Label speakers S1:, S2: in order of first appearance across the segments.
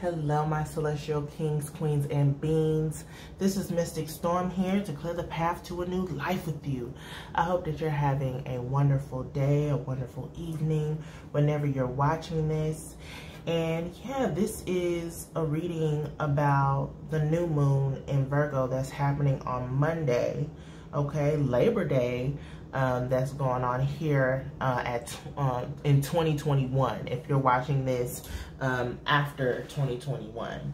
S1: Hello, my celestial kings, queens, and beings. This is Mystic Storm here to clear the path to a new life with you. I hope that you're having a wonderful day, a wonderful evening, whenever you're watching this. And yeah, this is a reading about the new moon in Virgo that's happening on Monday, okay, Labor Day. That's going on here in 2021, if you're watching this after 2021.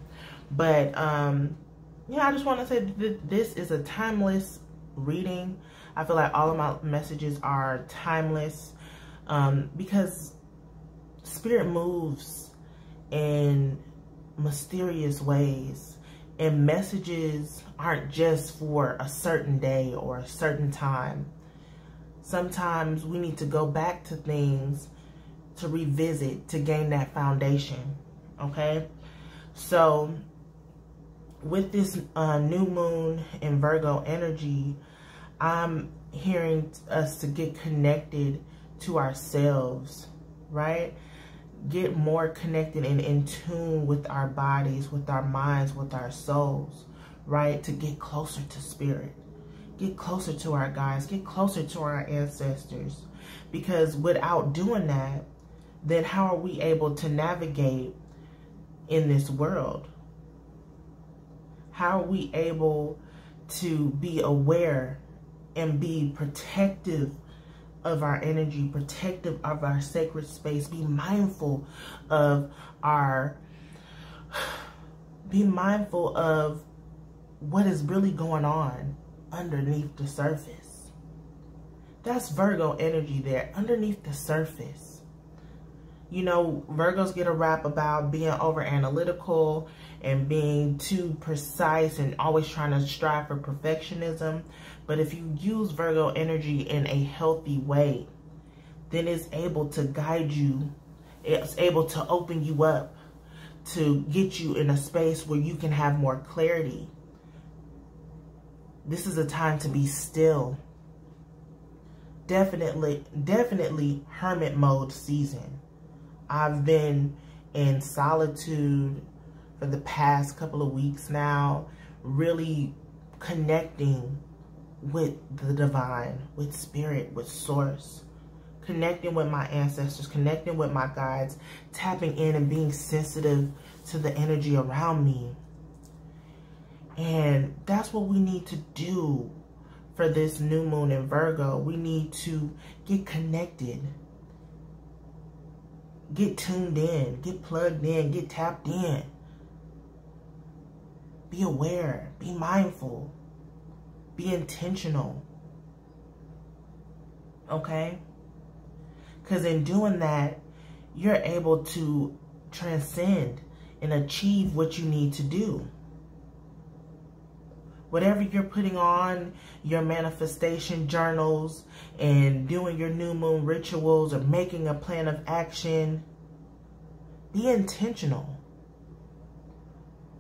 S1: But yeah, I just want to say that this is a timeless reading. I feel like all of my messages are timeless because Spirit moves in mysterious ways, and messages aren't just for a certain day or a certain time. Sometimes we need to go back to things to revisit, to gain that foundation, okay? So with this new moon in Virgo energy, I'm hearing us to get connected to ourselves, right? Get more connected and in tune with our bodies, with our minds, with our souls, right? To get closer to spirit. Get closer to our guides, get closer to our ancestors. Because without doing that, then how are we able to navigate in this world? How are we able to be aware and be protective of our energy, protective of our sacred space, be mindful of what is really going on underneath the surface? That's Virgo energy there, underneath the surface. You know, Virgos get a rap about being over analytical and being too precise and always trying to strive for perfectionism. But if you use Virgo energy in a healthy way, then it's able to guide you. It's able to open you up, to get you in a space where you can have more clarity. This is a time to be still. Definitely hermit mode season. I've been in solitude for the past couple of weeks now, really connecting with the divine, with spirit, with source, connecting with my ancestors, connecting with my guides, tapping in and being sensitive to the energy around me. And that's what we need to do for this new moon in Virgo. We need to get connected, get tuned in, get plugged in, get tapped in. Be aware, be mindful, be intentional, okay? Because in doing that, you're able to transcend and achieve what you need to do. Whatever you're putting on your manifestation journals and doing your new moon rituals or making a plan of action, be intentional.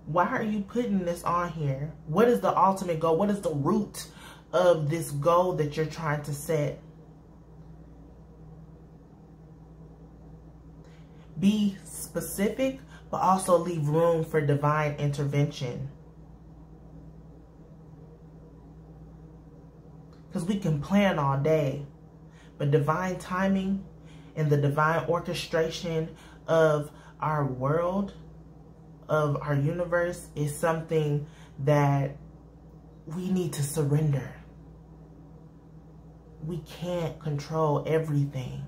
S1: Why are you putting this on here? What is the ultimate goal? What is the root of this goal that you're trying to set? Be specific, but also leave room for divine intervention. Because we can plan all day, but divine timing and the divine orchestration of our world, of our universe, is something that we need to surrender. We can't control everything.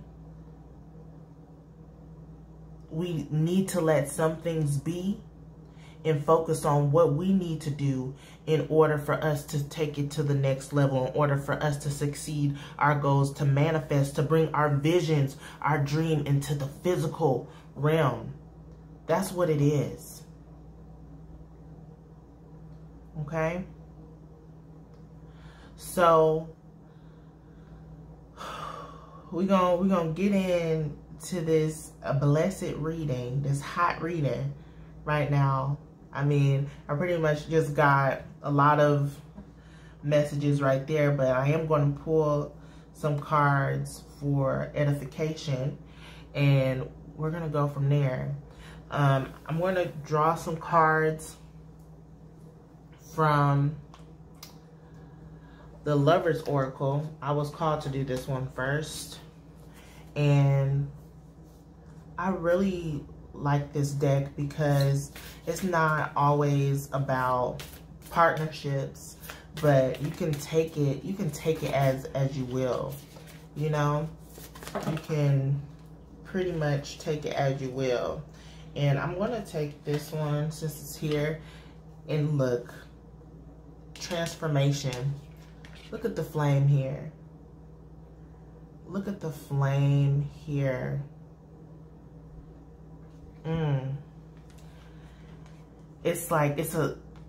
S1: We need to let some things be and focus on what we need to do in order for us to take it to the next level, in order for us to succeed our goals, to manifest, to bring our visions, our dream into the physical realm. That's what it is. Okay? So we're gonna get into this blessed reading, this hot reading right now. I mean, I pretty much just got a lot of messages right there, but I am going to pull some cards for edification, and we're going to go from there. I'm going to draw some cards from the Lover's Oracle. I was called to do this one first, and I really like this deck because it's not always about partnerships, but you can take it as you will, you know. You can pretty much take it as you will. And I'm going to take this one since it's here, and look, transformation. Look at the flame here. Look at the flame here. It's like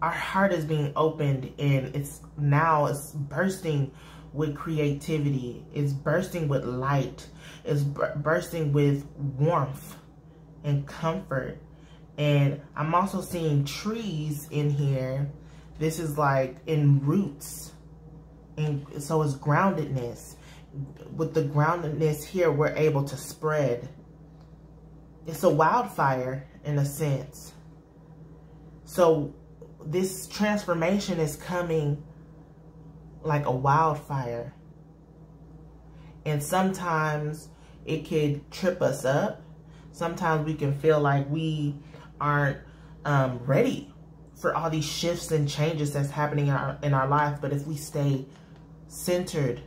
S1: our heart is being opened, and it's bursting with creativity. It's bursting with light. It's bursting with warmth and comfort. And I'm also seeing trees in here. This is like in roots, and so it's groundedness. With the groundedness here, we're able to spread. It's a wildfire in a sense. So this transformation is coming like a wildfire. And sometimes it could trip us up. Sometimes we can feel like we aren't ready for all these shifts and changes that's happening in our life. But if we stay centered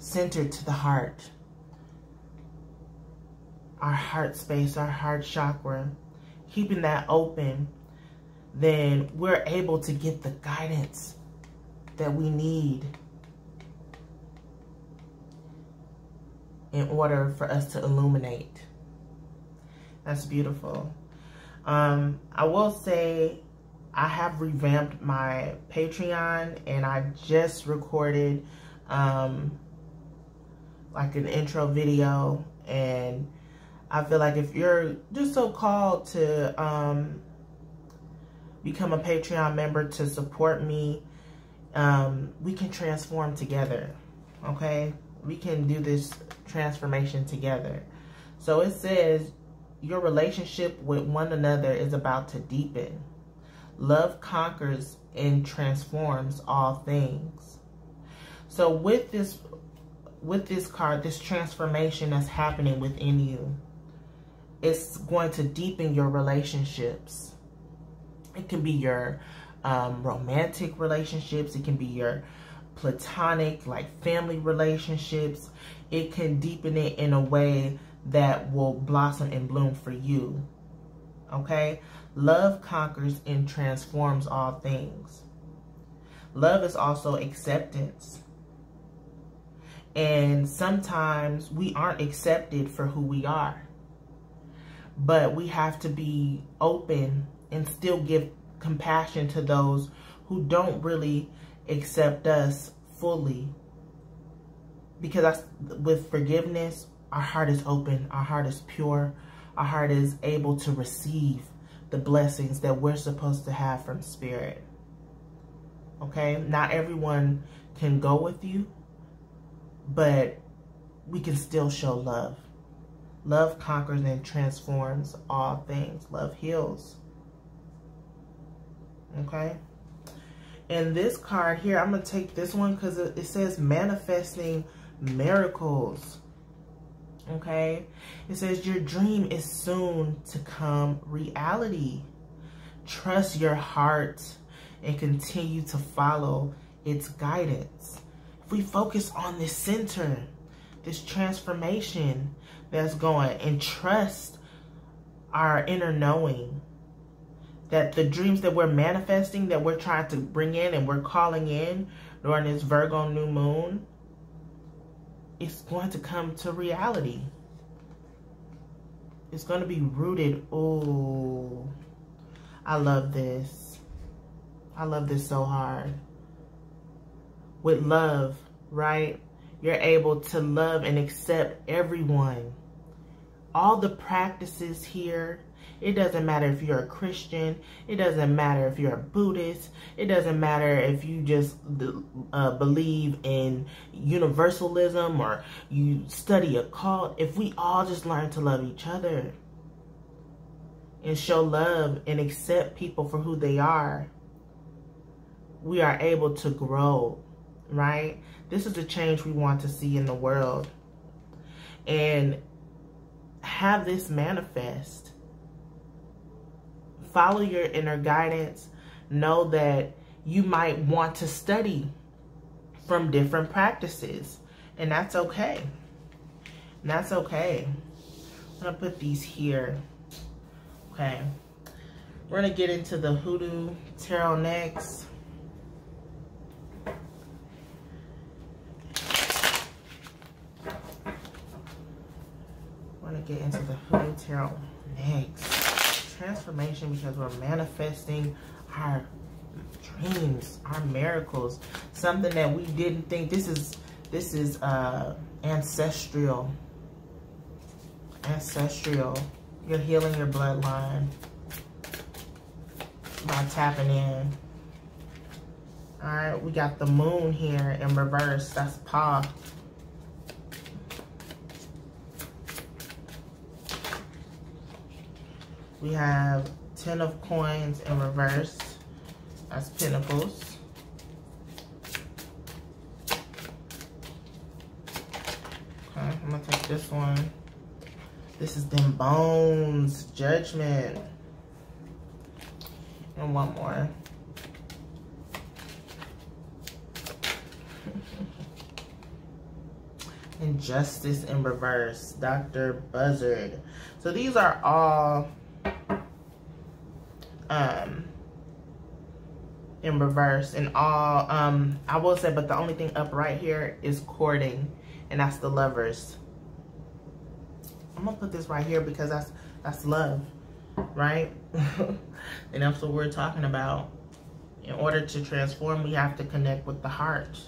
S1: to the heart, our heart space, our heart chakra, keeping that open, then we're able to get the guidance that we need in order for us to illuminate. That's beautiful. I will say I have revamped my Patreon, and I just recorded like an intro video, and I feel like if you're just so called to become a Patreon member to support me, we can transform together, okay? We can do this transformation together. So it says, your relationship with one another is about to deepen. Love conquers and transforms all things. So with this card, this transformation that's happening within you, it's going to deepen your relationships. It can be your romantic relationships. It can be your platonic, like family relationships. It can deepen it in a way that will blossom and bloom for you. Okay? Love conquers and transforms all things. Love is also acceptance. And sometimes we aren't accepted for who we are. But we have to be open and still give compassion to those who don't really accept us fully. Because with forgiveness, our heart is open, our heart is pure, our heart is able to receive the blessings that we're supposed to have from Spirit. Okay? Not everyone can go with you, but we can still show love. Love conquers and transforms all things. Love heals. Okay? And this card here, I'm going to take this one because it says manifesting miracles. Okay? It says your dream is soon to come reality. Trust your heart and continue to follow its guidance. If we focus on this center, this transformation that's going, and trust our inner knowing that the dreams that we're manifesting, that we're trying to bring in and we're calling in during this Virgo New Moon, it's going to come to reality. It's going to be rooted. Oh, I love this. I love this so hard. With love, right? You're able to love and accept everyone. All the practices here, it doesn't matter if you're a Christian. It doesn't matter if you're a Buddhist. It doesn't matter if you just believe in universalism or you study a cult. If we all just learn to love each other, and show love and accept people for who they are, we are able to grow, right? This is the change we want to see in the world. And have this manifest. Follow your inner guidance. Know that you might want to study from different practices. And that's okay. And that's okay. I'm going to put these here. Okay. We're going to get into the Hoodoo Tarot next. We're going to get into the Hoodoo Tarot next. Transformation, because we're manifesting our dreams, our miracles, something that we didn't think. This is ancestral. You're healing your bloodline by tapping in. All right, we got the moon here in reverse. That's Pa. We have 10 of coins in reverse. That's Pentacles. Okay, I'm gonna take this one. This is them bones, Judgment. And one more. And Justice in reverse, Dr. Buzzard. So these are all in reverse, and all I will say, but the only thing up right here is courting, and that's the Lovers. I'm gonna put this right here because that's love, right? And that's what we're talking about. In order to transform, we have to connect with the heart.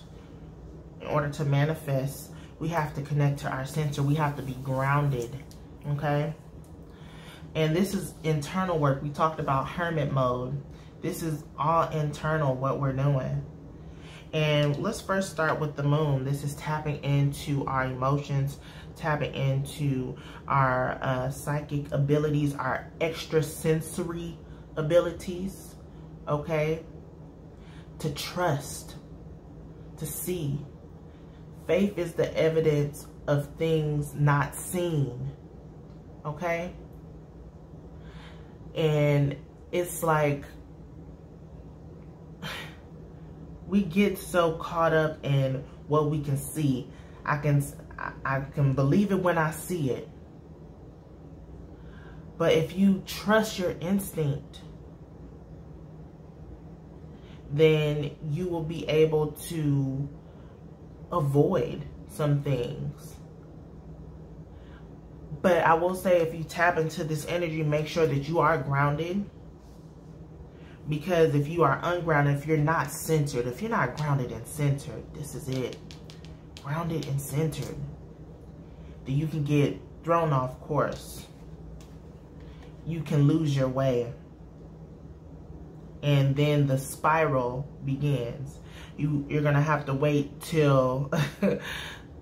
S1: In order to manifest, we have to connect to our center. We have to be grounded, okay? And this is internal work. We talked about hermit mode. This is all internal, what we're doing. And let's first start with the moon. This is tapping into our emotions, tapping into our psychic abilities, our extrasensory abilities, okay? To trust, to see. Faith is the evidence of things not seen, okay? And it's like, we get so caught up in what we can see. I can believe it when I see it. But if you trust your instinct, then you will be able to avoid some things. But I will say, if you tap into this energy, make sure that you are grounded. Because if you are ungrounded, if you're not centered, if you're not grounded and centered, this is it. Grounded and centered. Then you can get thrown off course. You can lose your way. And then the spiral begins. You're going to have to wait till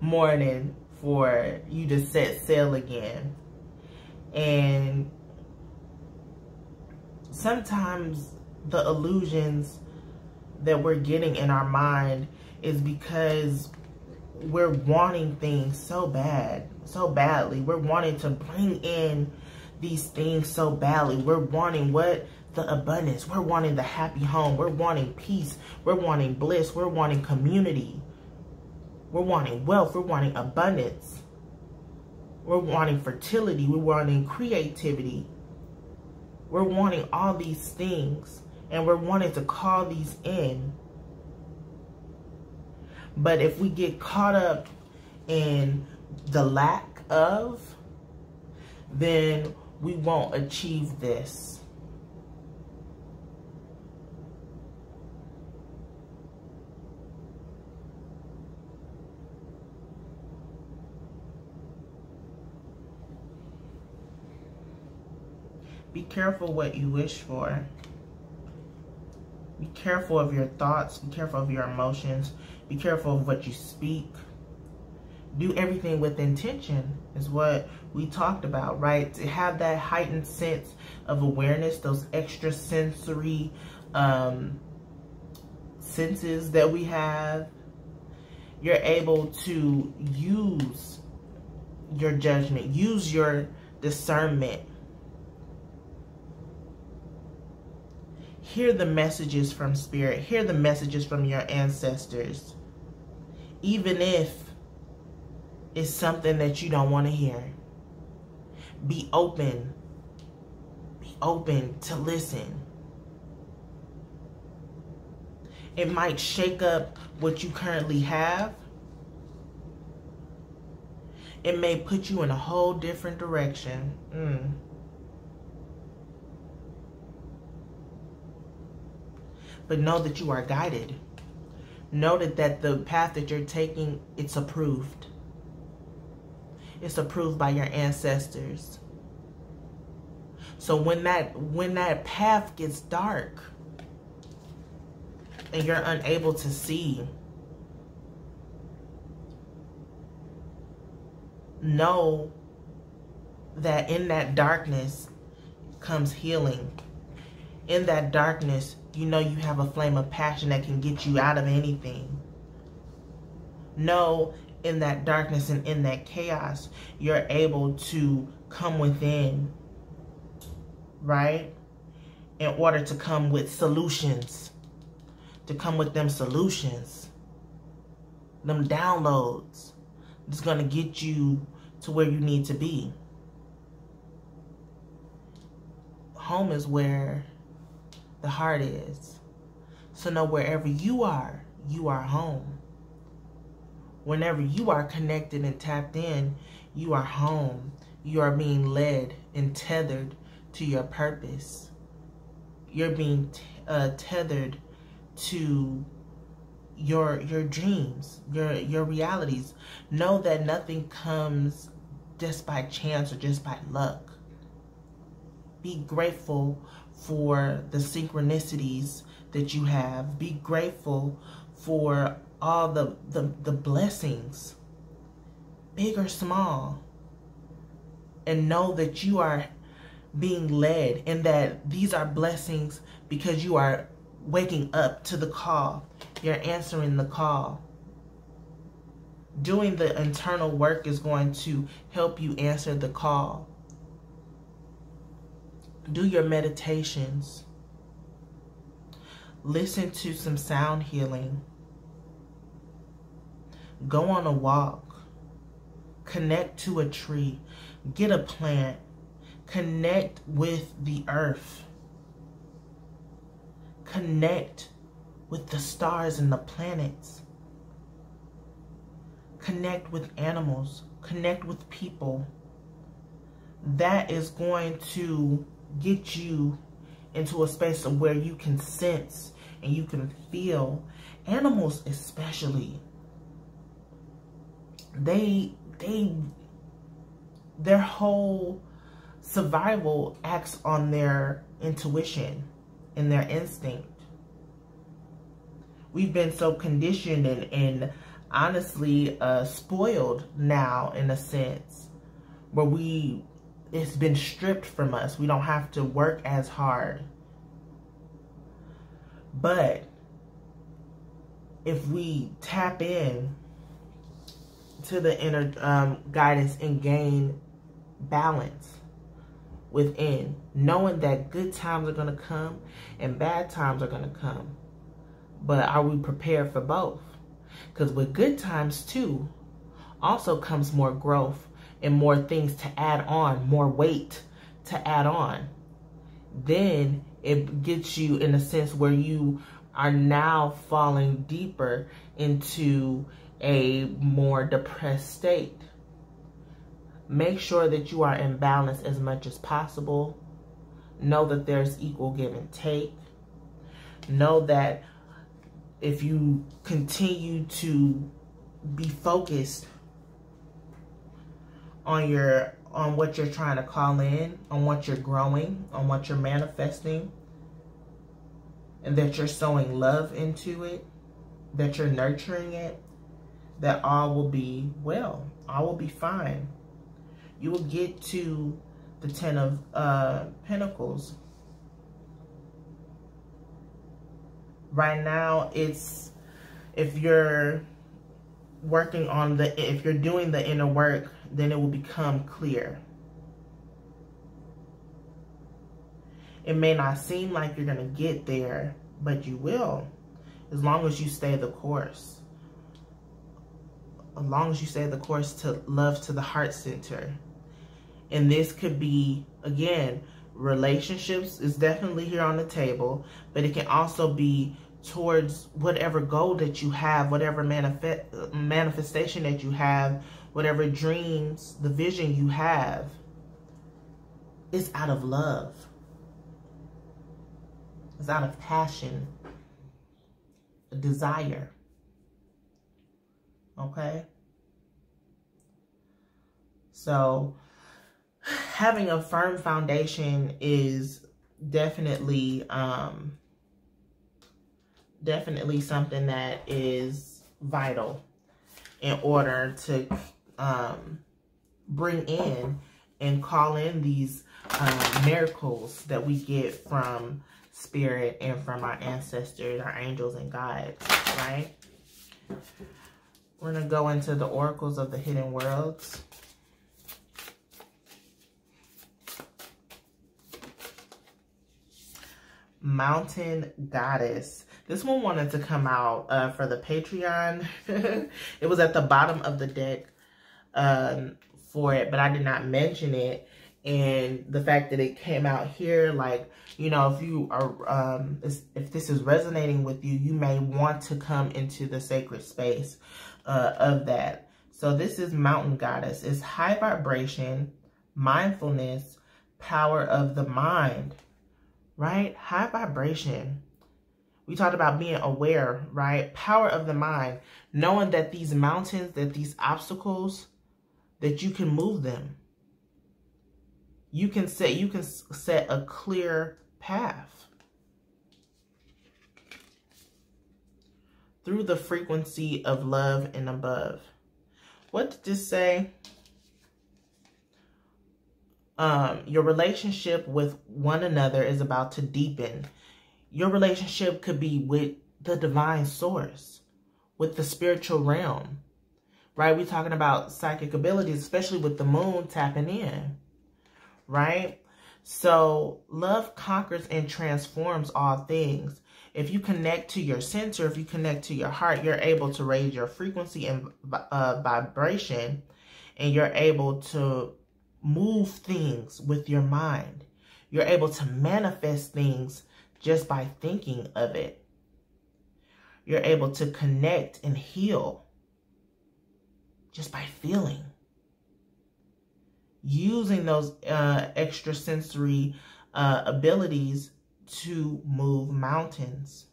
S1: morning for you to set sail again. And sometimes the illusions that we're getting in our mind is because we're wanting things so badly. We're wanting to bring in these things so badly. We're wanting what? The abundance. We're wanting the happy home. We're wanting peace. We're wanting bliss. We're wanting community. We're wanting wealth. We're wanting abundance. We're wanting fertility. We're wanting creativity. We're wanting all these things. And we're wanting to call these in. But if we get caught up in the lack of, then we won't achieve this. Be careful what you wish for. Be careful of your thoughts. Be careful of your emotions. Be careful of what you speak. Do everything with intention is what we talked about, right? To have that heightened sense of awareness, those extra sensory senses that we have. You're able to use your judgment, use your discernment. Hear the messages from Spirit. Hear the messages from your ancestors. Even if it's something that you don't want to hear. Be open. Be open to listen. It might shake up what you currently have. It may put you in a whole different direction. But know that you are guided. Know that the path that you're taking, it's approved. It's approved by your ancestors. So when that path gets dark and you're unable to see, know that in that darkness comes healing. In that darkness, you know you have a flame of passion that can get you out of anything. Know in that darkness and in that chaos, you're able to come within, right? In order to come with solutions. To come with them solutions. Them downloads. It's going to get you to where you need to be. Home is where the heart is. So know wherever you are home. Whenever you are connected and tapped in, you are home. You are being led and tethered to your purpose. You're being tethered to your dreams, your realities. Know that nothing comes just by chance or just by luck. Be grateful for the synchronicities that you have. Be grateful for all the blessings, big or small. And know that you are being led and that these are blessings because you are waking up to the call. You're answering the call. Doing the internal work is going to help you answer the call. Do your meditations. Listen to some sound healing. Go on a walk. Connect to a tree. Get a plant. Connect with the earth. Connect with the stars and the planets. Connect with animals. Connect with people. That is going to get you into a space of where you can sense and you can feel. Animals especially, their whole survival acts on their intuition and their instinct. We've been so conditioned and honestly spoiled now, in a sense, where it's been stripped from us. We don't have to work as hard. But if we tap in to the inner guidance and gain balance within, knowing that good times are going to come and bad times are going to come. But are we prepared for both? Because with good times too, also comes more growth and more things to add on, more weight to add on. Then it gets you in a sense where you are now falling deeper into a more depressed state. Make sure that you are in balance as much as possible. Know that there's equal give and take. Know that if you continue to be focused on what you're trying to call in, on what you're growing, on what you're manifesting, and that you're sowing love into it, that you're nurturing it, that all will be well. All will be fine. You will get to the 10 of Pentacles. Right now, it's, if you're working on if you're doing the inner work, then it will become clear. It may not seem like you're going to get there, but you will, as long as you stay the course. As long as you stay the course to love to the heart center. And this could be, again, relationships is definitely here on the table, but it can also be towards whatever goal that you have, whatever manifestation that you have, whatever dreams, the vision you have. It's out of love. It's out of passion, a desire. Okay? So, having a firm foundation is definitely something that is vital in order to bring in and call in these miracles that we get from Spirit and from our ancestors, our angels and guides, right? We're going to go into the oracles of the hidden worlds. Mountain Goddess. This one wanted to come out for the Patreon. It was at the bottom of the deck for it, but I did not mention it. And the fact that it came out here, like, you know, if you are, if this is resonating with you, you may want to come into the sacred space of that. So this is Mountain Goddess. It's high vibration, mindfulness, power of the mind, right? High vibration. We talked about being aware, right? Power of the mind, knowing that these mountains, that these obstacles, that you can move them. You can set a clear path through the frequency of love and above. What did this say? Your relationship with one another is about to deepen. Your relationship could be with the divine source, with the spiritual realm, right? We're talking about psychic abilities, especially with the moon tapping in. Right? So love conquers and transforms all things. If you connect to your center, if you connect to your heart, you're able to raise your frequency and vibration, and you're able to move things with your mind. You're able to manifest things just by thinking of it. You're able to connect and heal just by feeling. Using those extrasensory abilities to move mountains,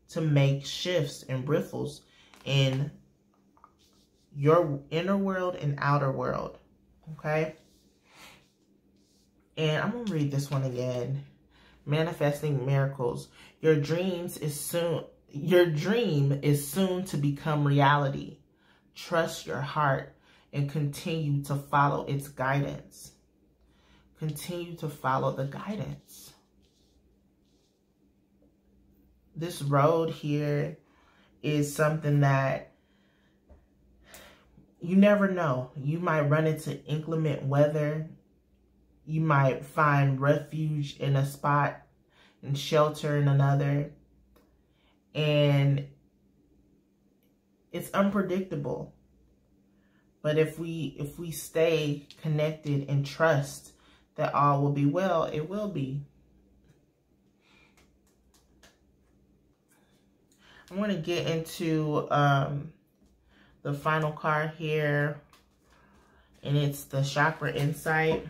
S1: to make shifts and ripples in your inner world and outer world. Okay? And I'm going to read this one again. Manifesting miracles. Your dream is soon to become reality. Trust your heart and continue to follow its guidance. Continue to follow the guidance. This road here is something that you never know. You might run into inclement weather. You might find refuge in a spot and shelter in another. And it's unpredictable. But if we stay connected and trust that all will be well, it will be. I'm going to get into the final card here, and it's the chakra insight.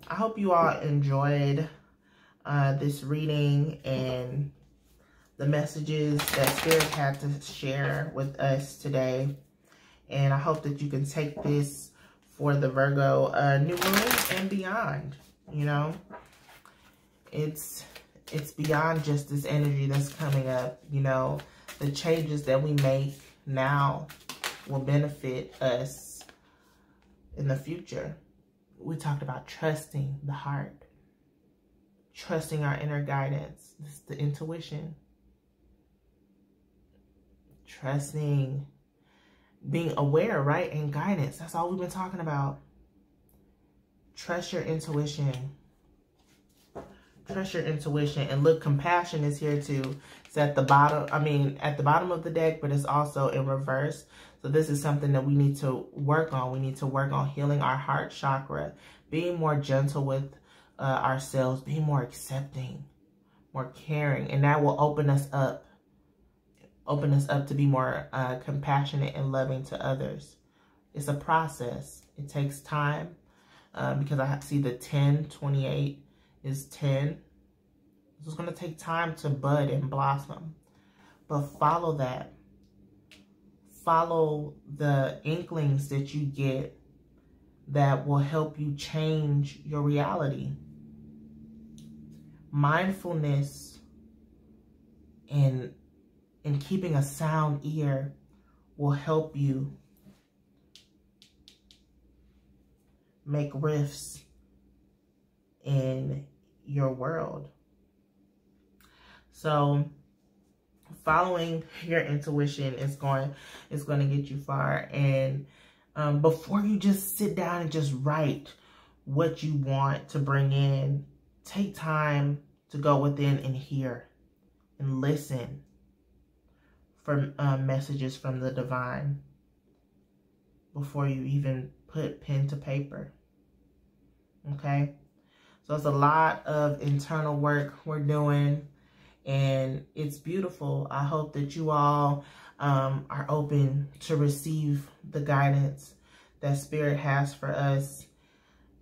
S1: I hope you all enjoyed this reading and the messages that Spirit had to share with us today. And I hope that you can take this for the Virgo New Moon and beyond. You know, it's beyond just this energy that's coming up. You know, the changes that we make now will benefit us in the future. We talked about trusting the heart, trusting our inner guidance. This is the intuition. Trusting, being aware, right? And guidance. That's all we've been talking about. Trust your intuition. Trust your intuition. And look, compassion is here too. It's at the bottom, at the bottom of the deck, but it's also in reverse. So this is something that we need to work on. We need to work on healing our heart chakra, being more gentle with ourselves, being more accepting, more caring. And that will open us up to be more compassionate and loving to others. It's a process. It takes time because I see the 1028 is 10. So it's going to take time to bud and blossom. But follow that. Follow the inklings that you get that will help you change your reality. Mindfulness and keeping a sound ear will help you make rifts in your world. So following your intuition is going to get you far. And before you just sit down and just write what you want to bring in, take time to go within and hear and listen for messages from the divine before you even put pen to paper. Okay? So it's a lot of internal work we're doing, and it's beautiful. I hope that you all are open to receive the guidance that Spirit has for us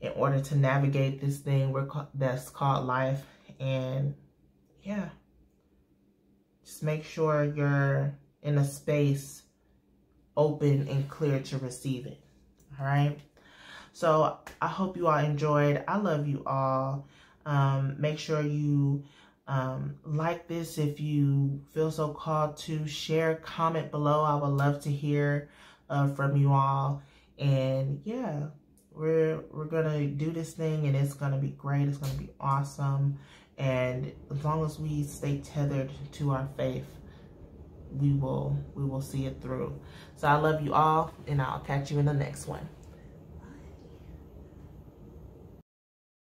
S1: in order to navigate this thing that's called life. And yeah, just make sure you're in a space open and clear to receive it. All right. So I hope you all enjoyed. I love you all. Make sure you like this if you feel so called to. Share, comment below. I would love to hear from you all. And yeah, we're gonna do this thing, and it's gonna be great. It's gonna be awesome. And as long as we stay tethered to our faith, we will see it through. So I love you all, and I'll catch you in the next one.